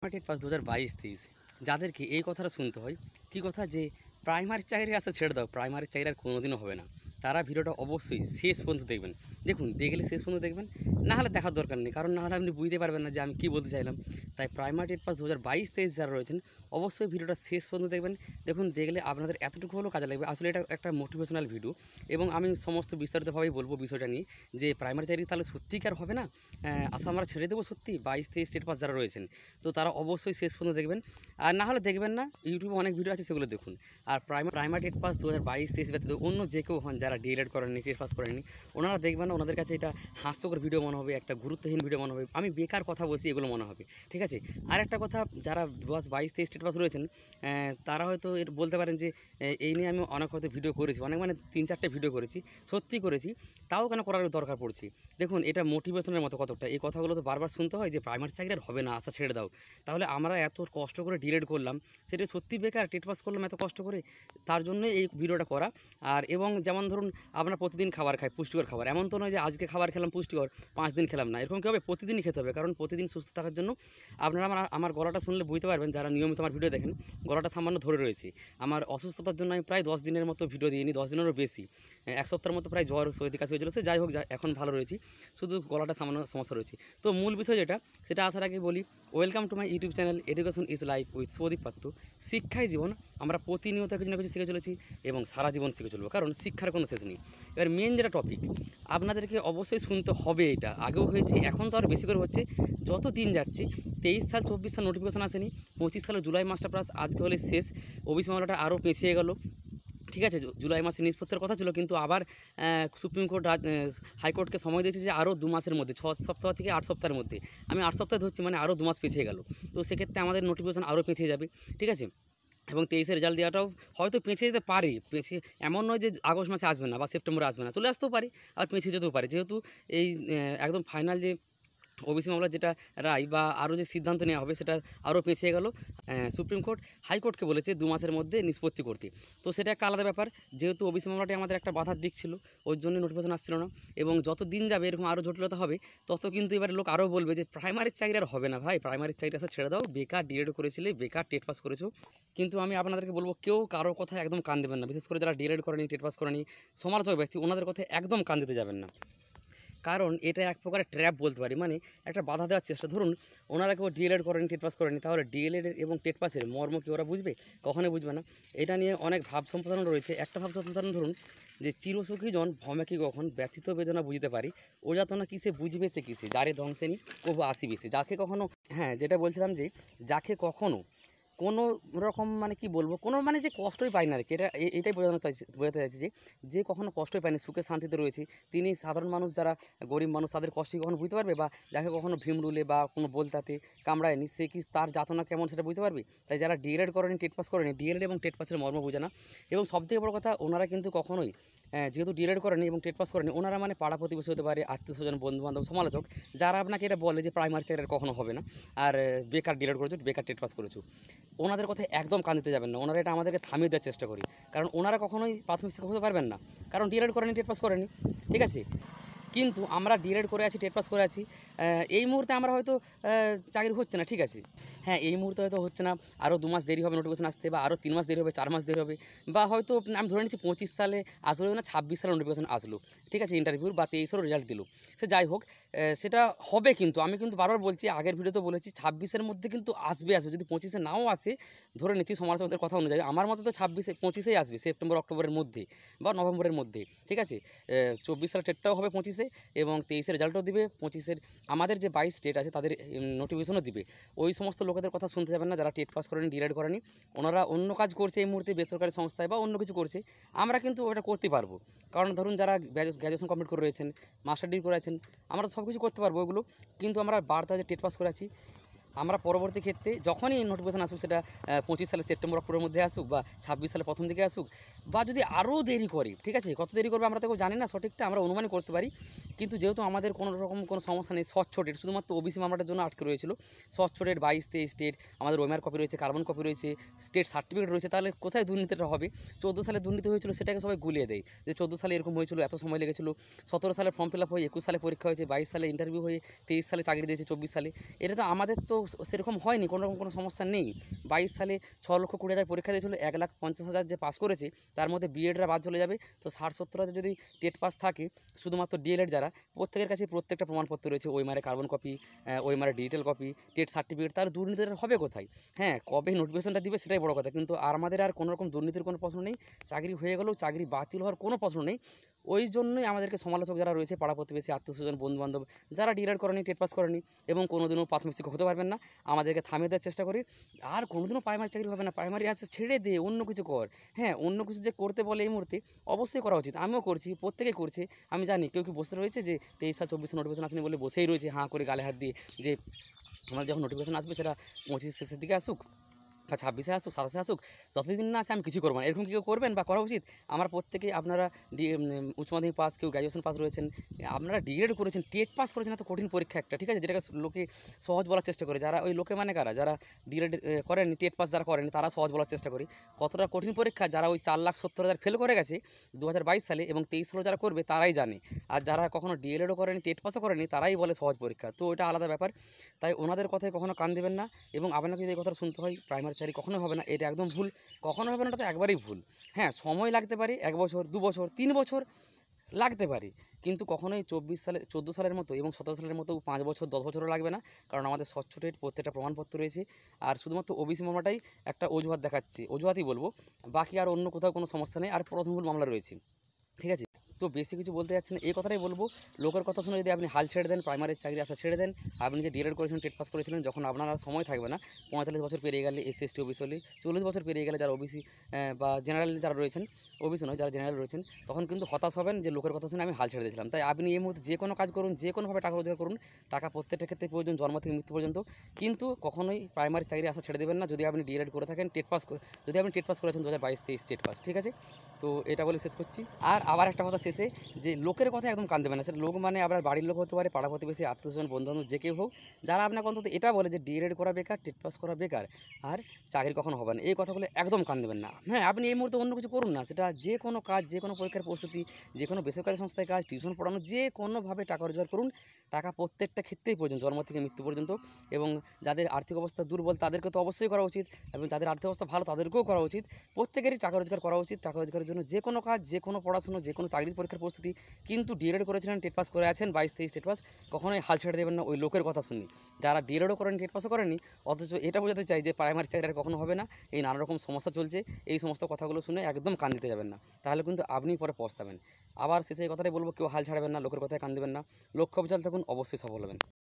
TET pass 2022-23 যাদেরকে এই কথাটা শুনতে হয়, কী কথা যে প্রাইমারি চাকরির আশা ছেড়ে দাও, প্রাইমারি চাকরি আর কোনোদিনও হবে না, তারা ভিডিওটা অবশ্যই শেষ পর্যন্ত দেখবেন। দেখুন, দেখলে শেষ পর্যন্ত দেখবেন, না হলে দেখার দরকার নেই, কারণ না হলে আপনি বুঝতে পারবেন না যে আমি কী বলতে চাইলাম। তাই প্রাইমারি টেট পাস 2022-23 যারা রয়েছেন, অবশ্যই ভিডিওটা শেষ পর্যন্ত দেখবেন। দেখুন, দেখলে আপনাদের এতটুকু হলেও কাজে লাগবে। আসলে এটা একটা মোটিভেশনাল ভিডিও, এবং আমি সমস্ত বিস্তারিতভাবেই বলবো বিষয়টা নিয়ে, যে প্রাইমারি চাকরি তাহলে সত্যিকার হবে না, আশা আমরা ছেড়ে দেবো সত্যি 22-23 টেট পাস যারা রয়েছেন। তো তারা অবশ্যই শেষ পর্যন্ত দেখবেন, আর না হলে দেখবেন না। ইউটিউবে অনেক ভিডিও আছে, সেগুলো দেখুন। আর প্রাইমারি টেট পাস 2022-23 ব্যতীত অন্য যে কেউ হন যারা ডিএলএড করেননি, টেট পাস করেননি, ওনারা দেখবেন না, ওনাদের কাছে এটা হাস্যকর ভিডিও মনে হবে, একটা গুরুত্বহীন ভিডিও মনে হবে, আমি বেকার কথা বলছি এগুলো মনে হবে। ঠিক আছে। আর একটা কথা, যারা 22-23 টেট পাস রয়েছেন, তারা হয়তো এর বলতে পারেন যে এই নিয়ে আমি অনেক হয়তো ভিডিও করেছি, অনেক মানে 3-4টে ভিডিও করেছি, সত্যি করেছি, তাও কেন করার দরকার পড়ছে। দেখুন, এটা মোটিভেশনের মতো কতটা, এই কথাগুলো তো বারবার শুনতে হয় যে প্রাইমারি চাকরি আর হবে না, আশা ছেড়ে দাও। তাহলে আমরা এত কষ্ট করে ডিএলএড করলাম, সেটা সত্যি বেকার? টেট পাস করলাম এত কষ্ট করে, তার জন্যই এই ভিডিওটা করা। আর এবং যেমন ধরুন, আমরা প্রতিদিন খাবার খাই, পুষ্টিকর খাবার, এমন তো নয় যে আজকে খাবার খেলাম পুষ্টিকর, 5 দিন খেলাম না, এরকম কী হবে? প্রতিদিনই খেতে হবে, কারণ প্রতিদিন সুস্থ থাকার জন্য। আপনারা আমার গলাটা শুনলে বুঝতে পারবেন, যারা নিয়মিত আমার ভিডিও দেখেন, গলাটা সামান্য ধরে রয়েছে। আমার অসুস্থতার জন্য আমি প্রায় 10 দিনের মতো ভিডিও দিইনি, 10 দিনেরও বেশি, 1 সপ্তাহের মতো প্রায় জ্বর সর্দি কাশি হয়েছিল। সে যাই হোক, এখন ভালো রয়েছি, শুধু গলাটা সামান্য সমস্যা রয়েছে। তো মূল বিষয় যেটা, সেটা আসার আগে বলি, welcome to my YouTube channel education is life with Soudip পাত্র। শিক্ষাই জীবন, আমরা প্রতিনিয়ত কিছু না কিছু শিখে চলেছি, এবং সারা জীবন শিখে চলবো, কারণ শিক্ষার কোনো শেষ নেই। এবার মেন যেটা টপিক, আপনাদেরকে অবশ্যই শুনতে হবে, এটা আগেও হয়েছে, এখন তো আর বেশি করে হচ্ছে যত দিন যাচ্ছে। 23 সাল 24 সাল নোটিফিকেশন আসেনি, 25 সালের জুলাই মাসটা প্লাস আজকে হলে শেষ। ওবিসি মামলাটা আরও পেছিয়ে গেল। ঠিক আছে, জুলাই মাসে নিষ্পত্তির কথা ছিল, কিন্তু আবার সুপ্রিম কোর্ট হাইকোর্টকে সময় দিয়েছে যে আরও 2 মাসের মধ্যে, 6 সপ্তাহ থেকে 8 সপ্তাহের মধ্যে। আমি 8 সপ্তাহ ধরছি, মানে আরও 2 মাস পিছিয়ে গেল। তো সেক্ষেত্রে আমাদের নোটিফিকেশন আরও পেছিয়ে যাবে। ঠিক আছে। এবং 23-এর রেজাল্ট দেওয়াটাও হয়তো পেছিয়ে যেতে পারে, পেছিয়ে এমন নয় যে আগস্ট মাসে আসবে না বা সেপ্টেম্বরে আসবে না, চলে আসতেও পারে, আর পেছিয়ে যেতেও পারে, যেহেতু এই একদম ফাইনাল যে ওবিসি মামলার যেটা রায় বা আরও যে সিদ্ধান্ত নেওয়া হবে, সেটা আরও পেছিয়ে গেল। সুপ্রিম কোর্ট হাইকোর্টকে বলেছে 2 মাসের মধ্যে নিষ্পত্তি করতে। তো সেটা একটা আলাদা ব্যাপার, যেহেতু ওবিসি মামলাটি আমাদের একটা বাধার দিক ছিল, ওর জন্য নোটিফিকেশন আসছিল না। এবং যত দিন যাবে এরকম আরও জটিলতা হবে, তত কিন্তু এবারে লোক আরও বলবে যে প্রাইমারির চাকরি আর হবে না ভাই, প্রাইমারির চাকরি আসা ছেড়ে দাও, বেকার ডিএড করেছিলে, বেকার টেট পাস করেছো। কিন্তু আমি আপনাদেরকে বলবো, কেউ কারোর কথা একদম কান দেবেন না, বিশেষ করে যারা ডিএড করেনি, টেট পাস করেনি, সমালোচক ব্যক্তি, ওনাদের কথা একদম কান দিতে যাবেন না, কারণ এটা এক প্রকারের ট্র্যাপ বলতে পারি, মানে একটা বাধা দেওয়ার চেষ্টা। ধরুন, ওনারা কেউ ডিএলএড করেনি, টেট পাস করেনি, তাহলে ডিএলএড এবং টেট পাসের মর্ম কি ওরা বুঝবে? কখনোই বুঝবে না। এটা নিয়ে অনেক ভাব সম্প্রসারণ রয়েছে। একটা ভাব সম্প্রসারণ ধরুন, যে চিরসুখী জন ভ্রমে কখন ব্যথিত বেদনা বুঝতে পারি, ও যাত না কিসে বুঝবে সে কিসে, যারে ধ্বংসে নি কবু আসিবে সে, যাকে কখনো, হ্যাঁ যেটা বলছিলাম, যে যাকে কখনো কোনো রকম, মানে কি বলবো, কোনো মানে যে কষ্টই পায় না আর কি, এটাই বোঝাতে চাইছি, যে কখনো কষ্টই পায়নি, সুখে শান্তিতে রয়েছে, তিনি সাধারণ মানুষ, যারা গরিব মানুষ, তাদের কষ্টই কখনো বুঝতে পারবে? বা যাকে কখনো ভীমরুলে বা কোনো বলতাতে কামড়ায়নি, সে কি তার যাতনা কেমন সেটা বুঝতে পারবে? তাই যারা ডিএলএড করেনি, টেট পাস করেনি, ডিএলএড এবং টেট পাসের মর্ম বোঝে না। এবং সবথেকে বড় কথা, ওনারা কিন্তু কখনোই, যেহেতু ডিএলএড করেনি এবং টেট পাস করেনি, ওনারা মানে পাড়া প্রতিবেশী হতে পারে, আত্মীয় স্বজন, বন্ধুবান্ধব, সমালোচক, যারা আপনাকে এটা বলে যে প্রাইমারি চাকরি কখনো হবে না, আর বেকার ডিএলএড করেছো, বেকার টেট পাস করেছো, ওনাদের কথা একদম কান দিতে যাবেন না। ওনারা এটা আমাদেরকে থামিয়ে দেওয়ার চেষ্টা করি, কারণ ওনারা কখনোই প্রাথমিক শিক্ষক হতে পারবেন না, কারণ ডিএলএড করেনি, টেট পাস করেনি। ঠিক আছে। কিন্তু আমরা ডিএলএড করে আছি, টেট পাস করে আছি, এই মুহূর্তে আমরা হয়তো চাকরি হচ্ছে না, ঠিক আছে, হ্যাঁ এই মুহূর্তে হয়তো হচ্ছে না, আরও 2 মাস দেরি হবে নোটিফিকেশন আসতে, বা আরও 3 মাস দেরি হবে, 4 মাস দেরি হবে, বা হয়তো আমি ধরে নিচ্ছি 25 সালে আসলো না, 26 সালে নোটিফিকেশন আসলো, ঠিক আছে, ইন্টারভিউর, বা 23-এরও রেজাল্ট দিল, সে যাই হোক, সেটা হবে। কিন্তু আমি কিন্তু বারবার বলছি, আগের ভিডিওতে বলেছি, 26-এর মধ্যে কিন্তু আসবে, যদি 25-এ নাও আসে, ধরে নিচ্ছি সমালোচকদের কথা অনুযায়ী, আমার মতো তো 25-এই আসবে, সেপ্টেম্বর অক্টোবরের মধ্যে বা নভেম্বরের মধ্যে। ঠিক আছে। 24 সালের টেটটাও হবে 25-এ, এবং 23-এর রেজাল্টও দিবে, 25-এর আমাদের যে 22 স্টেট আছে তাদের নোটিফিকেশনও দিবে। ওই সমস্ত লোকেদের কথা শুনতে যাবেন না, যারা টেট পাস করেনি, ডিএলএড করেনি, ওনারা অন্য কাজ করছে এই মুহূর্তে, বেসরকারি সংস্থায় বা অন্য কিছু করছে। আমরা কিন্তু ওটা করতে পারবো, কারণ ধরুন যারা গ্র্যাজুয়েশন কমপ্লিট করে রয়েছেন, মাস্টার ডিগ্রি করে আছেন, আমরা সব কিছু করতে পারবো ওগুলো। কিন্তু আমরা বার্তা যে টেট পাস করে আছি, আমরা পরবর্তী ক্ষেত্রে যখনই নোটিফিকেশন আসুক, সেটা 25 সালে সেপ্টেম্বর অক্টোবরের মধ্যে আসুক, বা 26 সালে প্রথম দিকে আসুক, বা যদি আরও দেরি করে, ঠিক আছে, কত দেরি করবে আমরা তো জানি না সঠিকটা, আমরা অনুমানই করতে পারি। কিন্তু যেহেতু আমাদের কোনো রকম কোনো সমস্যা নেই, স্বচ্ছ ডেট, শুধুমাত্র ওবিসি মামলাটার জন্য আটকে রয়েছিল, স্বচ্ছ ডেট 22-23 স্টেট, আমাদের ওএমআর কপি রয়েছে, কার্বন কপি রয়েছে, স্টেট সার্টিফিকেট রয়েছে, তাহলে কোথায় দুর্নীতিটা হবে? 14 সালে দুর্নীতি হয়েছিল, সেটাকে সবাই গুলিয়ে দেয়, যে 14 সালে এরকম হয়েছিল, এত সময় লেগেছিল, 17 সালে ফর্ম ফিল আপ হয়ে 21 সালে পরীক্ষা হয়েছে, 22 সালে ইন্টারভিউ হয়ে 23 সালে চাকরি দিয়েছে, 24 সালে। এটা তো আমাদের তো সেরকম হয়নি, কোনো রকম কোনো সমস্যা নেই। 22 সালে 6,20,000 পরীক্ষা দিয়েছিল, 1,50,000 যে পাস করেছে তার মধ্যে বিএডরা বাদ চলে যাবে। তো 60-70,000 যদি টেট পাস থাকে, শুধুমাত্র ডিএলএড যারা, প্রত্যেকের কাছে প্রত্যেকটা প্রমাণপত্র রয়েছে, ওইমারে কার্বন কপি, ওইমারে ডিজিটাল কপি, টেট সার্টিফিকেট, তার দুর্নীতির হবে কোথায়? হ্যাঁ, কবে নোটিফিকেশনটা দিবে সেটাই বড় কথা, কিন্তু আমাদের আর কোনো রকম দুর্নীতির কোনো প্রশ্ন নেই। চাকরি হয়ে গেলেও চাকরি বাতিল হওয়ার কোনো প্রশ্ন নেই। ওই জন্যই আমাদেরকে সমালোচক যারা রয়েছে, পাড়া প্রতিবেশী, আত্মীয়স্বজন, বন্ধুবান্ধব, যারা ডিএলএড করেনি, টেট পাস করেনি এবং কোনোদিনও প্রাথমিক শিক্ষক হতে পারবেন না, আমাদেরকে থামিয়ে দেওয়ার চেষ্টা করি। আর কোনোদিনও প্রাইমারি চাকরি হবে না, প্রাইমারি আছে ছেড়ে দে, অন্য কিছু কর। হ্যাঁ, অন্য কিছু যে করতে বলে এই মুহূর্তে, অবশ্যই করা উচিত। আমিও করছি, প্রত্যেকেই করছে। আমি জানি কেউ কি বসে রয়েছে যে 23 সাল 24 নোটিফিকেশন আসেনি বলে বসেই রয়েছে হাঁ করে গালে হাত দিয়ে, যে আমার যখন নোটিফিকেশন আসবে সেটা 25 শেষের দিকে আসুক বা 26-এ আসুক, 27-এ আসুক, যতদিন না আসে আমি কিছু করবো না। এরকম কি কেউ করবেন বা করা উচিত? আমরা প্রত্যেকেই, আপনারা উচ্চ মাধ্যমিক পাস, কেউ গ্র্যাজুয়েশন পাস রয়েছেন, আপনারা ডিএড করেছেন, টেট পাস করেছেন, এত কঠিন পরীক্ষা একটা, ঠিক আছে, যেটাকে লোকে সহজ বলার চেষ্টা করে। যারা ওই লোকে মানে কারা, যারা ডিএড করেনি, টেট পাস যারা করেনি, তারা সহজ বলার চেষ্টা করে। কতটা কঠিন পরীক্ষা, যারা ওই 4,70,000 ফেল করে গেছে 2022 সালে এবং 23 সালে যারা করবে তারাই জানে। আর যারা কখনো ডিএলএডও করেনি, টেট পাসও করেনি, তারাই বলে সহজ পরীক্ষা। তো ওটা আলাদা ব্যাপার। তাই ওনাদের কথায় কখনো কান দেবেন না। এবং আপনাকে যদি এই কথাটা শুনতে হয় প্রাইমারি চাকরি কখনোই হবে না, এটা একদম ভুল। কখনো হবে না, এটা তো একবারেই ভুল। হ্যাঁ, সময় লাগতে পারে, 1 বছর, 2 বছর, 3 বছর লাগতে পারে, কিন্তু কখনোই 14 সালের মতো এবং 17 সালের মতো 5 বছর, 10 বছরও লাগবে না। কারণ আমাদের স্বচ্ছ টেট, প্রত্যেকটা প্রমাণপত্র রয়েছে। আর শুধুমাত্র ওবিসি মামলাটাই একটা অজুহাত দেখাচ্ছে, অজুহাতই বলবো, বাকি আর অন্য কোথাও কোনো সমস্যা নেই। আর প্রথমভুল মামলা রয়েছে, ঠিক আছে। তো বেশি কিছু বলতে যাচ্ছি না, এই কথাটাই বলবো, লোকের কথা শুনে যদি আপনি হাল ছেড়ে দেন, প্রাইমারির চাকরি আশা ছেড়ে দেন, আপনি যে ডিএলএড করেছিলেন, টেট পাস করেছিলেন, যখন আপনার আর সময় থাকবে না, 45 বছর পেরিয়ে গেলে, এসসি এসটি ওবিসি হলে 40 বছর পেরিয়ে গেলে, যারা ওবিসি বা জেনারেল যারা রয়েছেন, ওবিসি নয়, যারা জেনারেল রয়েছেন, তখন কিন্তু হতাশ হবেন যে লোকের কথা শুনে আমি হাল ছেড়ে দিয়েছিলাম। তাই আপনি এই মুহূর্তে যে কোনো কাজ করুন, যে কোনোভাবে টাকা রোজগার করুন, টাকা প্রত্যেকটা ক্ষেত্রে প্রয়োজন, জন্ম থেকে মৃত্যু পর্যন্ত, কিন্তু কখনোই প্রাইমারি চাকরি আশা ছেড়ে দেবেন না। যদি আপনি ডিএলএড করে থাকেন, যদি আপনি টেট পাস করেছেন 2022-23 টেট পাস, ঠিক আছে। তো এটা বলে শেষ করছি। আর আবার একটা কথা শেষে, যে লোকের কথা একদম কান দেবেন না। সেটা লোক মানে আপনার বাড়ির লোক হতে পারে, পাড়া প্রতিবেশী, আত্মীয়স্বজন, বন্ধুবান্ধব, যে কেউ হোক, যারা আপনাকে অন্তত এটা বলে যে ডিএলএড করা বেকার, টেট পাস করা বেকার, আর চাকরি কখনো হবে না, এই কথাগুলো একদম কান দেবেন না। হ্যাঁ, আপনি এই মুহূর্তে অন্য কিছু করুন না, সেটা যে কোনো কাজ, যে কোনো পরীক্ষার প্রস্তুতি, যে কোনো বেসরকারি সংস্থায় কাজ, টিউশন পড়ানো, যে কোনোভাবে টাকা রোজগার করুন। টাকা প্রত্যেকটা ক্ষেত্রেই প্রয়োজন, জন্ম থেকে মৃত্যু পর্যন্ত। এবং যাদের আর্থিক অবস্থা দুর্বল তাদেরকে তো অবশ্যই করা উচিত, এবং যাদের আর্থিক অবস্থা ভালো তাদেরকেও করা উচিত। প্রত্যেকেরই টাকা রোজগার করা উচিত। টাকা রোজগারের জন্য যে কোনো কাজ, যে কোনো পড়াশুনো, যে কোনো চাকরির পরীক্ষার প্রস্তুতি, কিন্তু ডিএলএড করেছিলেন, টেট পাস করে আছেন, 22-23 টেট পাস, কখনোই হাল ছেড়ে দেবেন না ওই লোকের কথা শুনি। যারা ডিএলএডও করেন, টেট পাসও করেনি, অথচ এটা বোঝাতে চাই যে প্রাইমারি চাকরি আর কখনো হবে না, এই নানা রকম সমস্যা চলছে, এই সমস্ত কথাগুলো শুনে একদম কান দিতে যাবেন না, তাহলে কিন্তু আপনি পরে পস্তাবেন। আবার শেষে এই কথাটাই বলবো, কেউ হাল ছাড়বেন না, লোকের কথায় কান দেবেন না, লক্ষ্য বিশাল থাকুন, অবশ্যই সফল হবেন।